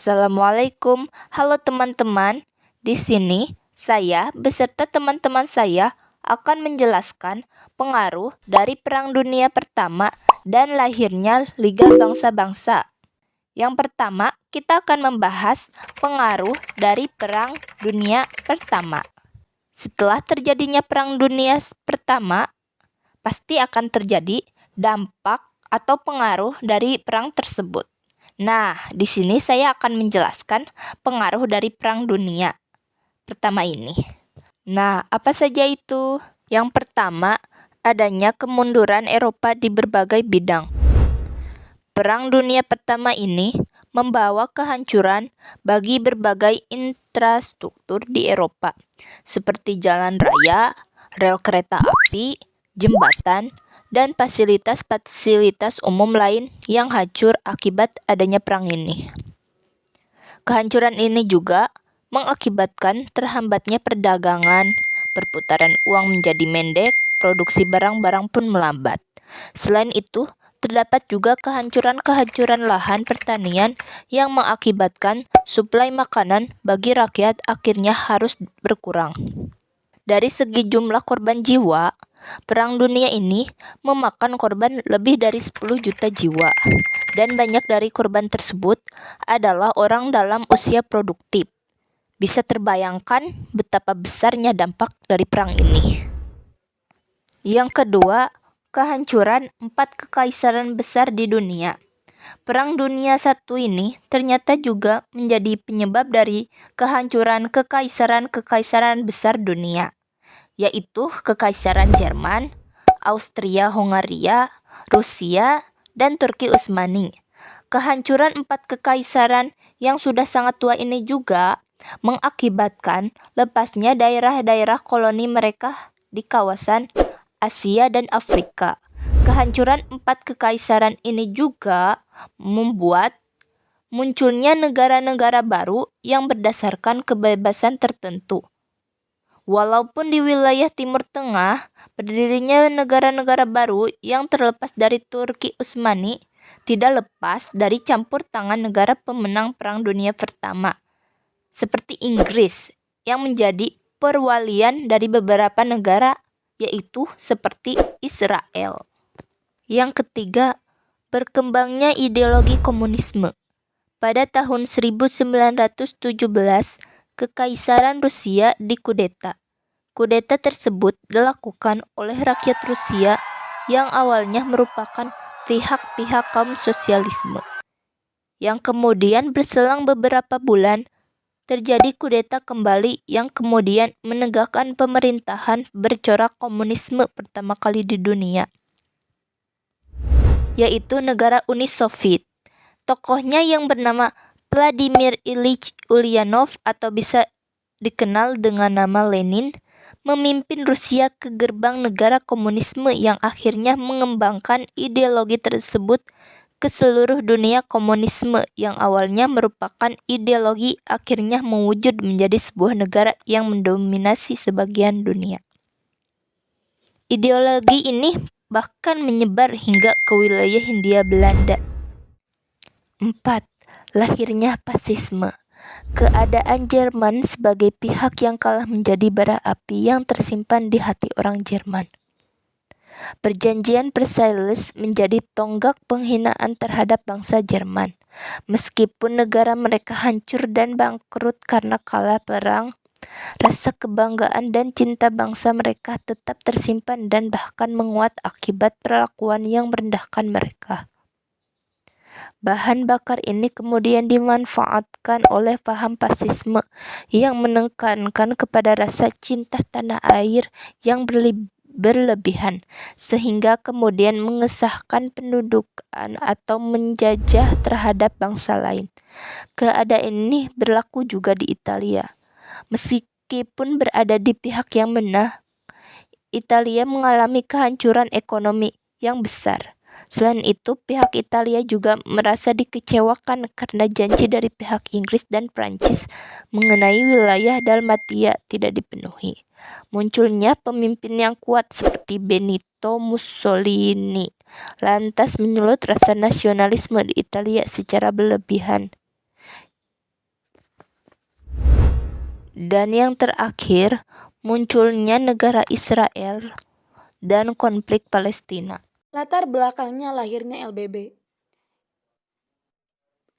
Assalamualaikum, halo teman-teman. Di sini saya beserta teman-teman saya akan menjelaskan pengaruh dari Perang Dunia Pertama dan lahirnya Liga Bangsa-Bangsa. Yang pertama, kita akan membahas pengaruh dari Perang Dunia Pertama. Setelah terjadinya Perang Dunia Pertama, pasti akan terjadi dampak atau pengaruh dari perang tersebut. Nah, di sini saya akan menjelaskan pengaruh dari Perang Dunia Pertama ini. Nah, apa saja itu? Yang pertama, adanya kemunduran Eropa di berbagai bidang. Perang Dunia Pertama ini membawa kehancuran bagi berbagai infrastruktur di Eropa, seperti jalan raya, rel kereta api, jembatan, dan fasilitas-fasilitas umum lain yang hancur akibat adanya perang ini. Kehancuran ini juga mengakibatkan terhambatnya perdagangan, perputaran uang menjadi mendek, produksi barang-barang pun melambat. Selain itu, terdapat juga kehancuran lahan pertanian yang mengakibatkan suplai makanan bagi rakyat akhirnya harus berkurang. Dari segi jumlah korban jiwa, Perang Dunia ini memakan korban lebih dari 10 juta jiwa, dan banyak dari korban tersebut adalah orang dalam usia produktif. Bisa terbayangkan betapa besarnya dampak dari perang ini. Yang kedua, kehancuran 4 kekaisaran besar di dunia. Perang Dunia I ini ternyata juga menjadi penyebab dari kehancuran kekaisaran besar dunia, yaitu Kekaisaran Jerman, Austria-Hongaria, Rusia, dan Turki Utsmani. Kehancuran 4 kekaisaran yang sudah sangat tua ini juga mengakibatkan lepasnya daerah-daerah koloni mereka di kawasan Asia dan Afrika. Kehancuran 4 kekaisaran ini juga membuat munculnya negara-negara baru yang berdasarkan kebebasan tertentu. Walaupun di wilayah Timur Tengah berdirinya negara-negara baru yang terlepas dari Turki Utsmani tidak lepas dari campur tangan negara pemenang Perang Dunia Pertama, seperti Inggris yang menjadi perwalian dari beberapa negara, yaitu seperti Israel. Yang ketiga, berkembangnya ideologi komunisme. Pada tahun 1917, Kekaisaran Rusia dikudeta. Kudeta tersebut dilakukan oleh rakyat Rusia yang awalnya merupakan pihak-pihak kaum sosialisme. Yang kemudian berselang beberapa bulan, terjadi kudeta kembali yang kemudian menegakkan pemerintahan bercorak komunisme pertama kali di dunia, yaitu negara Uni Soviet. Tokohnya yang bernama Vladimir Ilyich Ulyanov atau bisa dikenal dengan nama Lenin, memimpin Rusia ke gerbang negara komunisme yang akhirnya mengembangkan ideologi tersebut ke seluruh dunia. Komunisme yang awalnya merupakan ideologi akhirnya mewujud menjadi sebuah negara yang mendominasi sebagian dunia. Ideologi ini bahkan menyebar hingga ke wilayah Hindia Belanda. 4. Lahirnya fasisme. Keadaan Jerman sebagai pihak yang kalah menjadi bara api yang tersimpan di hati orang Jerman. Perjanjian Versailles menjadi tonggak penghinaan terhadap bangsa Jerman. Meskipun negara mereka hancur dan bangkrut karena kalah perang, rasa kebanggaan dan cinta bangsa mereka tetap tersimpan dan bahkan menguat akibat perlakuan yang merendahkan mereka. Bahan bakar ini kemudian dimanfaatkan oleh paham fasisme yang menekankan kepada rasa cinta tanah air yang berlebihan, sehingga kemudian mengesahkan pendudukan atau menjajah terhadap bangsa lain. Keadaan ini berlaku juga di Italia. Meskipun berada di pihak yang menang, Italia mengalami kehancuran ekonomi yang besar. Selain itu, pihak Italia juga merasa dikecewakan karena janji dari pihak Inggris dan Prancis mengenai wilayah Dalmatia tidak dipenuhi. Munculnya pemimpin yang kuat seperti Benito Mussolini lantas menyulut rasa nasionalisme di Italia secara berlebihan. Dan yang terakhir, munculnya negara Israel dan konflik Palestina. Latar belakangnya lahirnya LBB.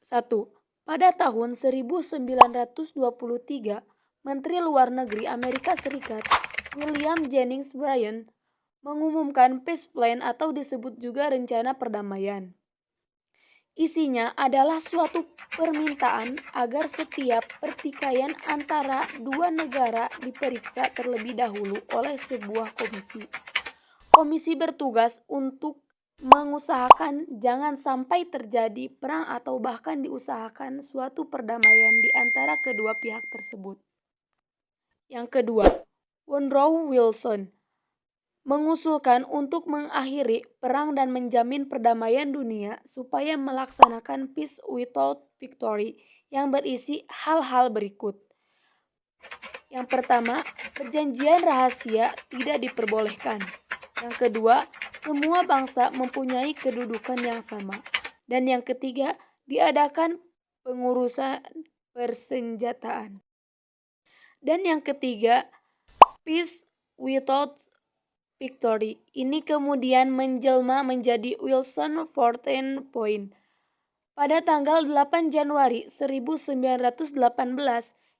1. Pada tahun 1923, Menteri Luar Negeri Amerika Serikat William Jennings Bryan mengumumkan Peace Plan atau disebut juga Rencana Perdamaian. Isinya adalah suatu permintaan agar setiap pertikaian antara dua negara diperiksa terlebih dahulu oleh sebuah komisi. Komisi bertugas untuk mengusahakan jangan sampai terjadi perang atau bahkan diusahakan suatu perdamaian di antara kedua pihak tersebut. Yang kedua, Woodrow Wilson mengusulkan untuk mengakhiri perang dan menjamin perdamaian dunia supaya melaksanakan Peace Without Victory yang berisi hal-hal berikut. Yang pertama, perjanjian rahasia tidak diperbolehkan. Yang kedua, semua bangsa mempunyai kedudukan yang sama. Dan yang ketiga, diadakan pengurusan persenjataan. Dan yang ketiga, Peace Without Victory. Ini kemudian menjelma menjadi Wilson 14 Point. Pada tanggal 8 Januari 1918,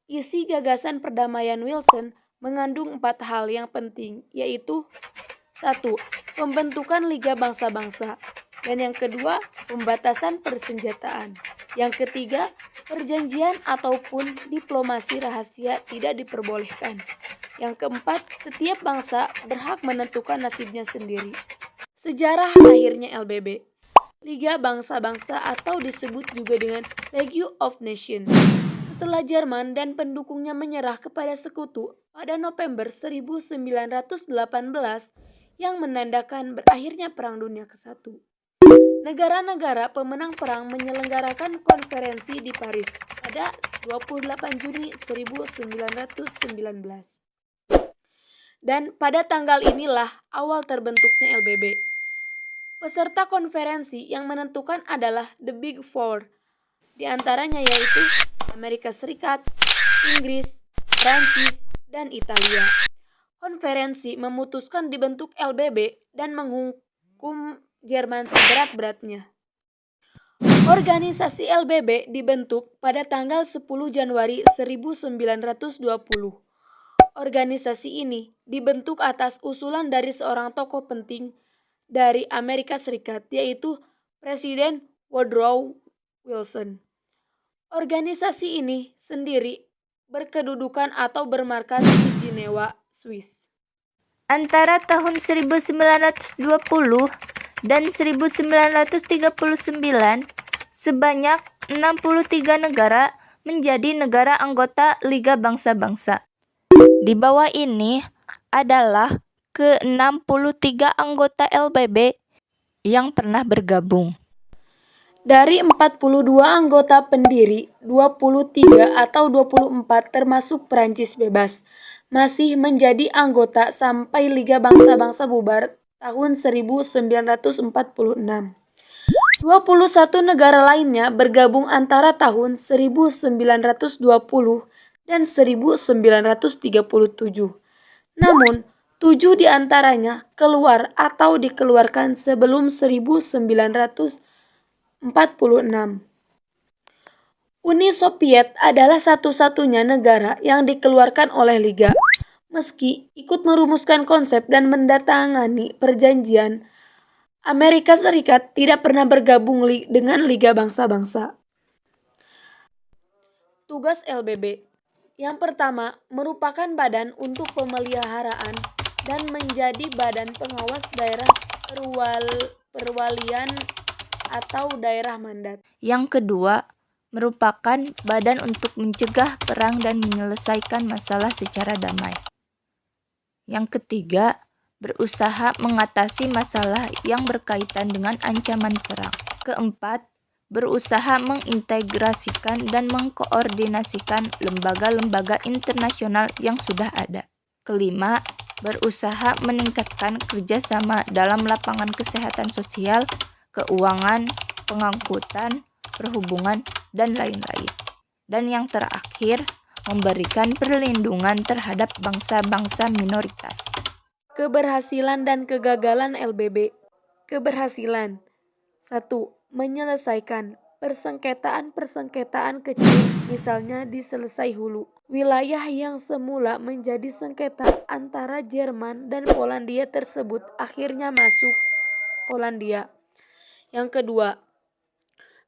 isi gagasan perdamaian Wilson mengandung 4 hal yang penting, yaitu 1. Pembentukan Liga Bangsa-Bangsa. Dan yang kedua, pembatasan persenjataan. Yang ketiga, perjanjian ataupun diplomasi rahasia tidak diperbolehkan. Yang keempat, setiap bangsa berhak menentukan nasibnya sendiri. Sejarah lahirnya LBB. Liga Bangsa-Bangsa atau disebut juga dengan League of Nations. Setelah Jerman dan pendukungnya menyerah kepada sekutu pada November 1918 yang menandakan berakhirnya Perang Dunia ke-1. Negara-negara pemenang perang menyelenggarakan konferensi di Paris pada 28 Juni 1919. Dan pada tanggal inilah awal terbentuknya LBB. Peserta konferensi yang menentukan adalah The Big Four. Di antaranya yaitu Amerika Serikat, Inggris, Prancis, dan Italia. Konferensi memutuskan dibentuk LBB dan menghukum Jerman seberat-beratnya. Organisasi LBB dibentuk pada tanggal 10 Januari 1920. Organisasi ini dibentuk atas usulan dari seorang tokoh penting dari Amerika Serikat, yaitu Presiden Woodrow Wilson. Organisasi ini sendiri berkedudukan atau bermarkas di Jenewa, Swiss. Antara tahun 1920 dan 1939, sebanyak 63 negara menjadi negara anggota Liga Bangsa-Bangsa. Di bawah ini adalah ke-63 anggota LBB yang pernah bergabung. Dari 42 anggota pendiri, 23 atau 24 termasuk Prancis bebas, masih menjadi anggota sampai Liga Bangsa-Bangsa bubar tahun 1946. 21 negara lainnya bergabung antara tahun 1920 dan 1937. Namun, 7 diantaranya keluar atau dikeluarkan sebelum 1946. Uni Soviet adalah satu-satunya negara yang dikeluarkan oleh Liga. Meski ikut merumuskan konsep dan mendatangani perjanjian, Amerika Serikat tidak pernah bergabung dengan Liga Bangsa-Bangsa. Tugas LBB. Yang pertama, merupakan badan untuk pemeliharaan dan menjadi badan pengawas daerah perwalian atau daerah mandat. Yang kedua, merupakan badan untuk mencegah perang dan menyelesaikan masalah secara damai. Yang ketiga, berusaha mengatasi masalah yang berkaitan dengan ancaman perang. Keempat, berusaha mengintegrasikan dan mengkoordinasikan lembaga-lembaga internasional yang sudah ada. Kelima, berusaha meningkatkan kerjasama dalam lapangan kesehatan sosial, keuangan, pengangkutan, perhubungan, dan lain-lain. Dan yang terakhir, memberikan perlindungan terhadap bangsa-bangsa minoritas. Keberhasilan dan kegagalan LBB. Keberhasilan. 1. Menyelesaikan persengketaan-persengketaan kecil, misalnya di selesai hulu. Wilayah yang semula menjadi sengketa antara Jerman dan Polandia tersebut akhirnya masuk Polandia. Yang kedua,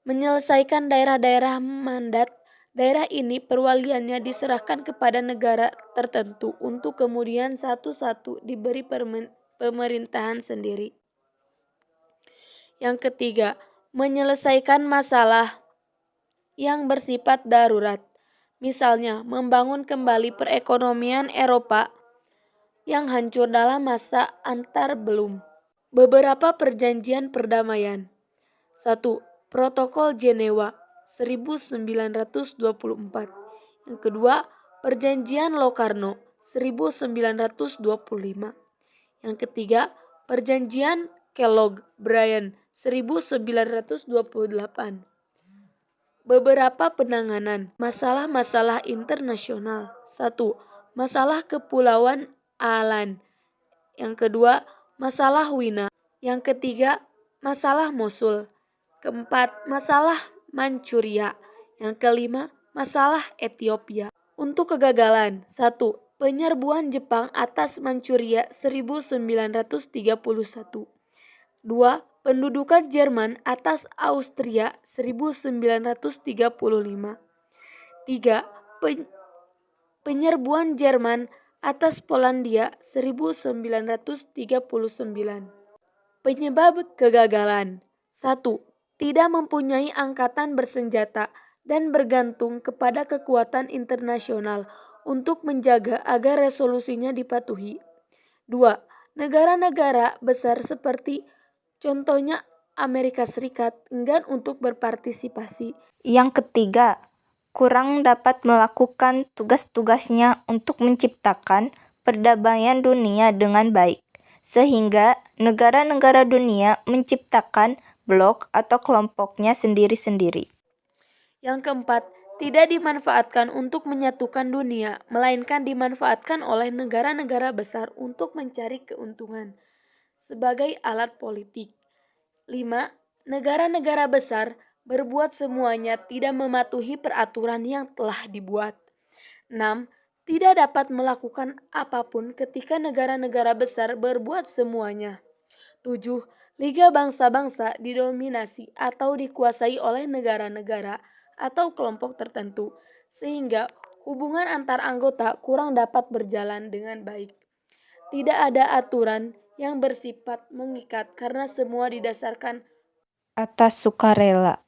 menyelesaikan daerah-daerah mandat. Daerah ini perwaliannya diserahkan kepada negara tertentu untuk kemudian satu-satu diberi pemerintahan sendiri. Yang ketiga, menyelesaikan masalah yang bersifat darurat. Misalnya, membangun kembali perekonomian Eropa yang hancur dalam masa antarbelum. Beberapa perjanjian perdamaian. 1. Protokol Jenewa 1924. Yang kedua, Perjanjian Locarno 1925. Yang ketiga, Perjanjian Kellogg-Briand 1928. Beberapa penanganan masalah-masalah internasional. 1. Masalah Kepulauan Alan. Yang kedua, masalah Wina. Yang ketiga, masalah Mosul. Keempat, masalah Manchuria. Yang kelima, masalah Ethiopia. Untuk kegagalan. 1. Penyerbuan Jepang atas Manchuria 1931. 2. Pendudukan Jerman atas Austria 1935. 3. Penyerbuan Jerman atas Polandia 1939. Penyebab kegagalan. 1. Tidak mempunyai angkatan bersenjata dan bergantung kepada kekuatan internasional untuk menjaga agar resolusinya dipatuhi. 2. Negara-negara besar seperti contohnya Amerika Serikat enggan untuk berpartisipasi. Yang ketiga, kurang dapat melakukan tugas-tugasnya untuk menciptakan perdamaian dunia dengan baik, sehingga negara-negara dunia menciptakan blok atau kelompoknya sendiri-sendiri. Yang keempat, tidak dimanfaatkan untuk menyatukan dunia, melainkan dimanfaatkan oleh negara-negara besar untuk mencari keuntungan sebagai alat politik. 5. Negara-negara besar berbuat semuanya tidak mematuhi peraturan yang telah dibuat. 6. Tidak dapat melakukan apapun ketika negara-negara besar berbuat semuanya. 7. Liga bangsa-bangsa didominasi atau dikuasai oleh negara-negara atau kelompok tertentu, sehingga hubungan antar anggota kurang dapat berjalan dengan baik. Tidak ada aturan yang bersifat mengikat karena semua didasarkan Atas sukarela.